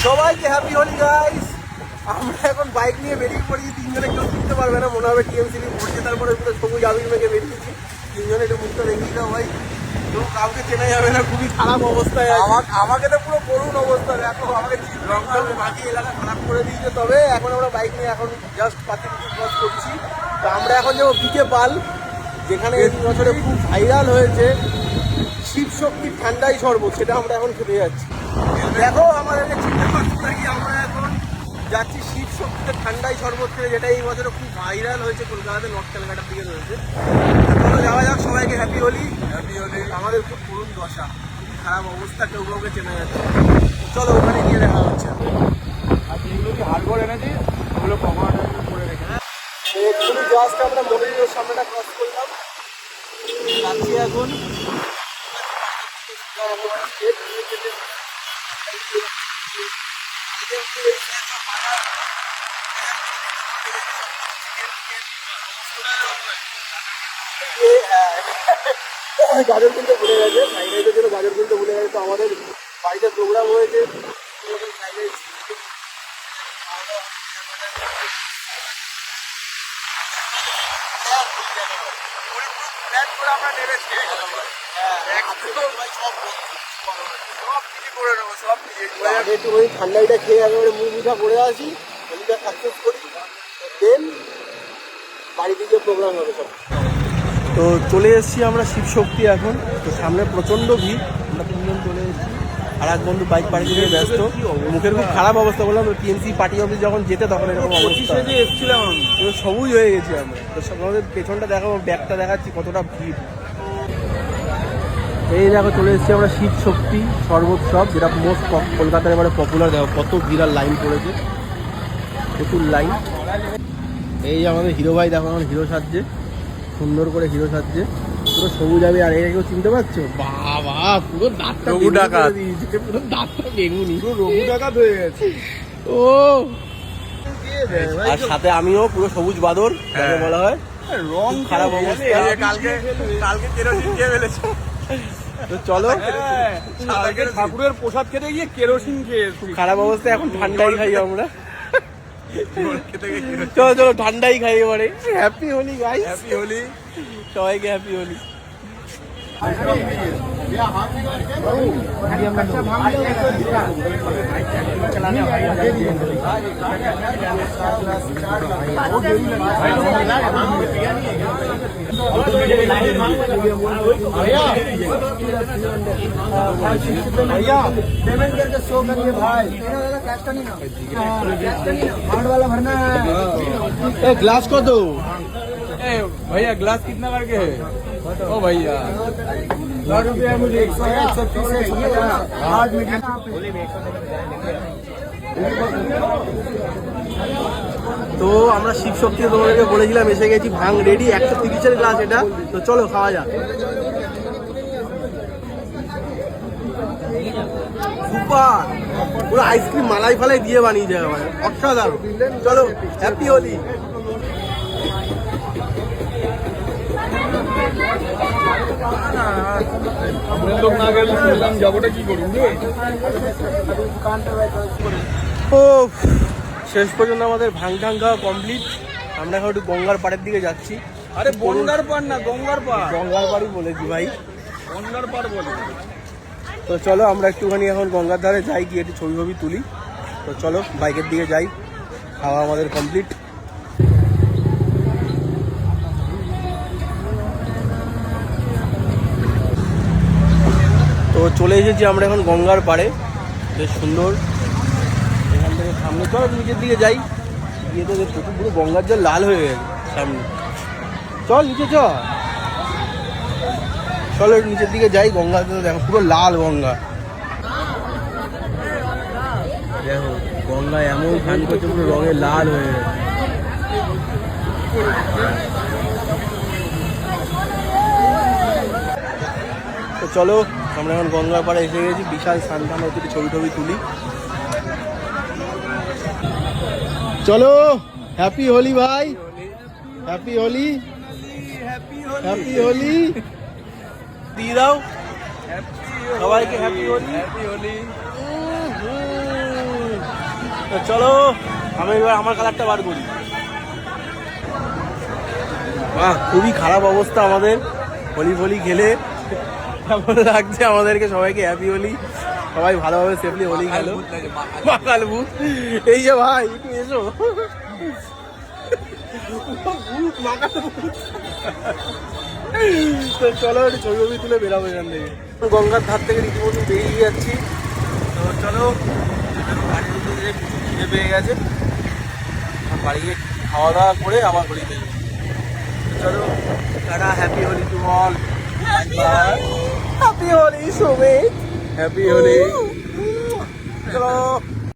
সবাইকে happy Holi guys. আমরা এখন বাইক নিয়ে বেরিয়ে পড়ি, তিনজনে কেউ চিনতে পারবে না, মনে হবে টিএমসিবি পড়ছে। তারপরে পুরো সবুজ আবির মেঘে বেরিয়েছি, তিনজনে একটু মুখটা দেখিয়ে দাও ভাই। তো কাউকে চেনা যাবে না, খুবই খারাপ অবস্থায়। আমাকে তো পুরো করুণ অবস্থা, দেখো আমাকে বাকি এলাকা খারাপ করে দিয়েছে। তবে এখন আমরা বাইক নিয়ে এখন জাস্ট 5 মিনিট ক্রস করছি। তো আমরা এখন যাবো বিকে পাল, যেখানে এই বছরে খুব ভাইরাল হয়েছে শিব শক্তির ঠান্ডাই শরবত, সেটা আমরা এখন খেতে যাচ্ছি। দেখো আমাদেরকে চিন্তা করছি নাকি, আমরা এখন যাচ্ছি শিব শক্তিতে ঠান্ডাই শরবত খেতে, যেটা এই বছরে খুব ভাইরাল হয়েছে কলকাতাতে, নর্থ ক্যালকাটার দিকে রয়েছে। চলো যাওয়া যাক, সবাইকে হ্যাপি হোলি। হ্যাপি হোলি। আমাদের খুব করুণ দশা, খুবই খারাপ অবস্থা, কেউ কাউকে চেনা যাচ্ছে। চলো ওখানে গিয়ে দেখা হচ্ছে। আর যেগুলো কি হাড়গোড় এনেছি ওগুলো কভার করে রেখে একটু জাস্ট আমরা মন্দিরের সামনেটা ক্রস করলাম, যাচ্ছি এখন। গাজর কিনতে ভুলে গেছে, ফ্রাইড রাইসের জন্য গাজর কিনতে ভুলে গেছে। তো আমাদের বাড়িতে প্রোগ্রাম হয়েছে, ফ্রাইড রাইস আমরা নেমেছি। একটু ওই ঠান্ডাটা খেয়ে একেবারে মুখ মিঠা করে আসি, হোলিটা সাকসেস করি, দেন বাড়ি থেকে প্রোগ্রাম হবে সব। তো চলে এসেছি আমরা শিব শক্তি এখন। তো সামনে প্রচণ্ড ভিড়, আমরা তিনজন চলে এসেছি। আর এক বন্ধু বাইক পার্কিং নিয়ে ব্যস্ত, মুখের খুব খারাপ অবস্থা। বললাম টিএমসি পার্টি অফিস যখন যেতে তখন এরকম অবস্থা। এসেছিলাম তো সবুজ হয়ে গেছি আমরা। তো আমাদের পেছনটা দেখাবো, ব্যাগটা দেখাচ্ছি কতটা ভিড়। এই দেখো চলে এসেছি আমরা শিব শক্তি শরবত শপ, যেটা মোস্ট কলকাতার এবারে পপুলার। দেখো কত ভিড় আর লাইন পড়েছে, প্রচুর লাইন। এই আমাদের হিরো ভাই, দেখো আমার হিরো সাজছে, সুন্দর করে হিরো সাজছে, পুরো সবুজ হবে। আর এটাকে কেউ চিনতে পারছো? বাবা পুরো দাঁতটা রঘু ডাকাত, পুরো দাঁতটা বেগুনি, পুরো রঘু ডাকাত হয়ে গেছে। ও আর সাথে আমিও পুরো সবুজ বাদর, যাকে বলা হয়। রং খারাপ অবস্থা, কালকে কেরোসিন খেয়ে ফেলেছে। তো চলো কালকে ঠাকুরের প্রসাদ খেতে গিয়ে কেরোসিন খেয়ে খারাপ অবস্থা, এখন ঠান্ডাই খাই আমরা। চলো চলো ঠান্ডাই খাই এবারে। Happy Holi guys, happy Holi সবাইকে হ্যাপি হোলি। भैया पेमेंट करके शो करिए भाई, कैश का नहीं ना, कार्ड वाला भरना है। ग्लास को दो भैया, ग्लास कितना करके है? ओ भैया 100 रुपया मुझे 130 कार्ड में। তো আমরা শিব শক্তি তোমাদেরকে বলেছিলাম, এসে গেছি, ভাং রেডি, 130-এর গ্লাস এটা। তো চলো খাওয়া যাক। সুপার, পুরো আইসক্রিম মালাই ফালাই দিয়ে বানিয়েছে একেবারে, অসাধারণ। চলো হ্যাপি হোলি। যাবোটা কি করুন? ও শেষ পর্যন্ত আমাদের ভাং ঠাং খাওয়া কমপ্লিট। আমরা এখন একটু গঙ্গার পাড়ের দিকে যাচ্ছি। আরে বনগার পাড় না, গঙ্গার পাড়। গঙ্গার পাড়ই বলেছি ভাই, গঙ্গার পাড় বলে। তো চলো আমরা একটুখানি এখন গঙ্গার ধারে যাই, গিয়ে একটু ছবি ছবি তুলি। তো চলো বাইকের দিকে যাই, খাওয়া আমাদের কমপ্লিট। তো চলে এসেছি আমরা এখন গঙ্গার পাড়ে, বেশ সুন্দর। এখান থেকে সামনে চলো নিচের দিকে যাই, গিয়ে তো প্রচুর পুরো গঙ্গার জল লাল হয়ে গেছে সামনে। চল নিচে চলো নিচের দিকে যাই। গঙ্গাতে দেখো পুরো লাল গঙ্গা, দেখো গঙ্গা এমন স্নান করছে, পুরো রঙে লাল হয়ে গেছে। তো চলো আমরা এখন গঙ্গার পাড়ে এসে গেছি, বিশাল স্নান টান হচ্ছে, ছবি টবি তুলি। চলো হ্যাপি হোলি ভাই, হ্যাপি হোলি, হ্যাপি হোলি দিয়ে দাও সবাইকে। Happy Holi, happy Holi. তো চলো আমি এবার আমার কালারটা বার করি। খুবই খারাপ অবস্থা আমাদের হোলি ফলি খেলে। কেমন লাগছে আমাদেরকে সবাইকে হ্যাপি হোলি, সবাই ভালোভাবে সেফলি হোলি খেলো। মাকাল ভূত এই যে ভাই একটু এসো। ভূত মাকাল ভূত। তো চলো একটু ছবি ছবি তুলে বেরাবো এখান থেকে। গঙ্গার ধার থেকে রীতিমতো বেরিয়ে যাচ্ছি। তো চলো বাড়ির মধ্যে খিদে পেয়ে গেছে, বাড়ি গিয়ে খাওয়া দাওয়া করে আবার হোলিতে যাবো। চলো tata, happy Holi to all, happy Holi Sumit, happy Holi. চলো।